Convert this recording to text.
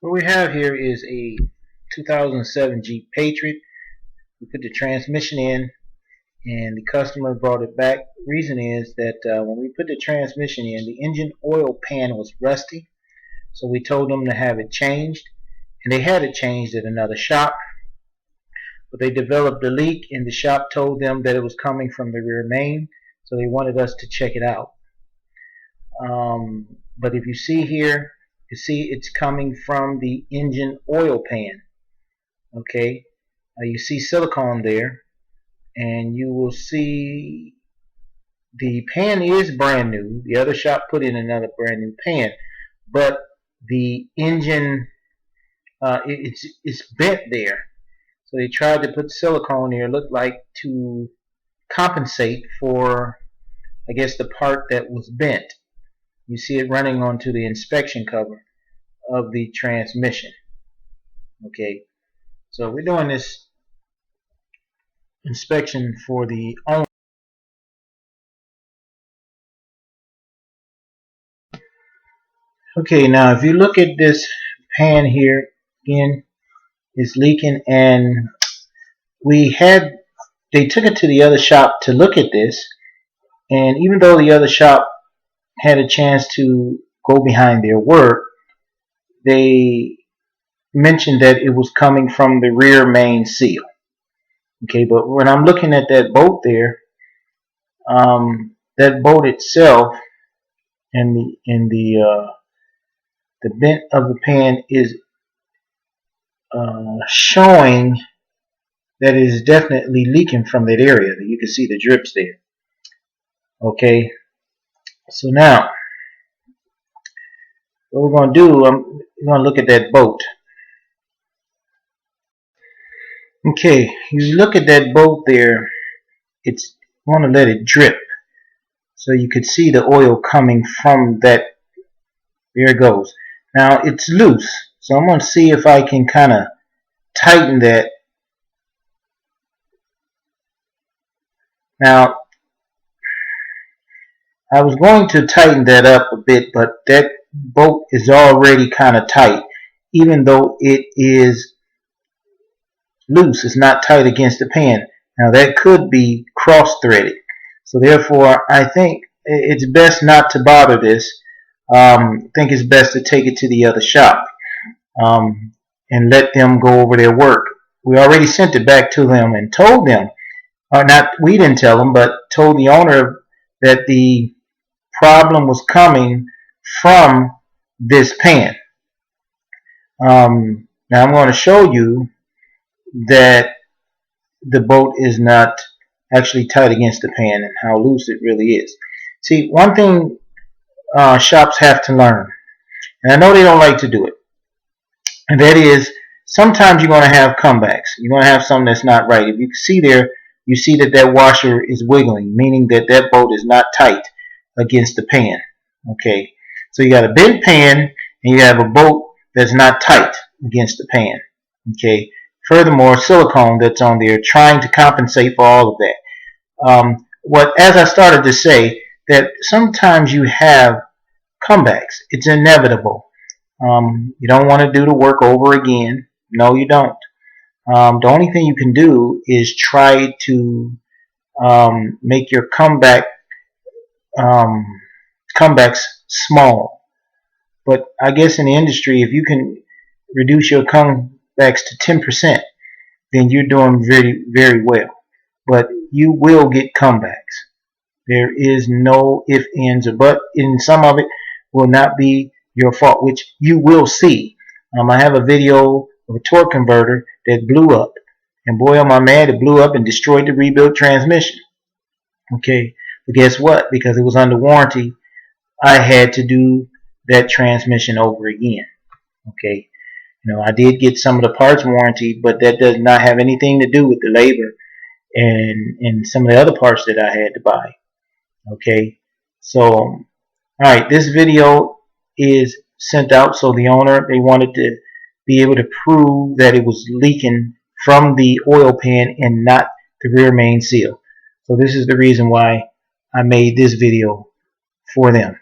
What we have here is a 2007 Jeep Patriot. We put the transmission in and the customer brought it back. Reason is that when we put the transmission in, the engine oil pan was rusty, so we told them to have it changed, and they had it changed at another shop, but they developed a leak and the shop told them that it was coming from the rear main, so they wanted us to check it out. But if you see here, you see it's coming from the engine oil pan. Okay, you see silicone there, and you will see the pan is brand new. The other shop put in another brand new pan, but the engine it's bent there. So they tried to put silicone there, looked like to compensate for, I guess, the part that was bent. You see it running onto the inspection cover of the transmission. Okay, so we're doing this inspection for the owner. Okay, now if you look at this pan here, again, it's leaking, and they took it to the other shop to look at this, and even though the other shop had a chance to go behind their word, they mentioned that it was coming from the rear main seal. Okay, but when I'm looking at that bolt there, that bolt itself and the bent of the pan is showing that it is definitely leaking from that area. You can see the drips there. Okay, so now what we're going to do, we're going to look at that bolt. Okay, you look at that bolt there, it's want to let it drip so you could see the oil coming from that. There it goes. Now it's loose, so I'm going to see if I can kind of tighten that. Now I was going to tighten that up a bit, but that bolt is already kind of tight, even though it is loose. It's not tight against the pan. Now that could be cross-threaded, so therefore I think it's best not to bother this. I think it's best to take it to the other shop and let them go over their work. We already sent it back to them and told them, or not, we didn't tell them, but told the owner that the problem was coming from this pan. Now I'm going to show you that the bolt is not actually tight against the pan and how loose it really is. See, one thing shops have to learn, and I know they don't like to do it, and that is sometimes you're going to have comebacks. You're going to have something that's not right. If you see there, you see that that washer is wiggling, meaning that that bolt is not tight against the pan. Okay, so you got a bent pan and you have a bolt that's not tight against the pan. Okay, furthermore, silicone that's on there trying to compensate for all of that. As I started to say, that sometimes you have comebacks. It's inevitable. You don't want to do the work over again. No, you don't. The only thing you can do is try to make your comebacks small. But I guess in the industry, if you can reduce your comebacks to 10%, then you're doing very, very well. But you will get comebacks. There is no ifs, ands, or buts. In some of it will not be your fault, which you will see. I have a video of a torque converter that blew up, and boy, am I mad! It blew up and destroyed the rebuilt transmission. Okay, but guess what? Because it was under warranty, I had to do that transmission over again. Okay, I did get some of the parts warranty, but that does not have anything to do with the labor and some of the other parts that I had to buy. Okay, so alright, this video is sent out, so the owner, they wanted to be able to prove that it was leaking from the oil pan and not the rear main seal. So this is the reason why I made this video for them.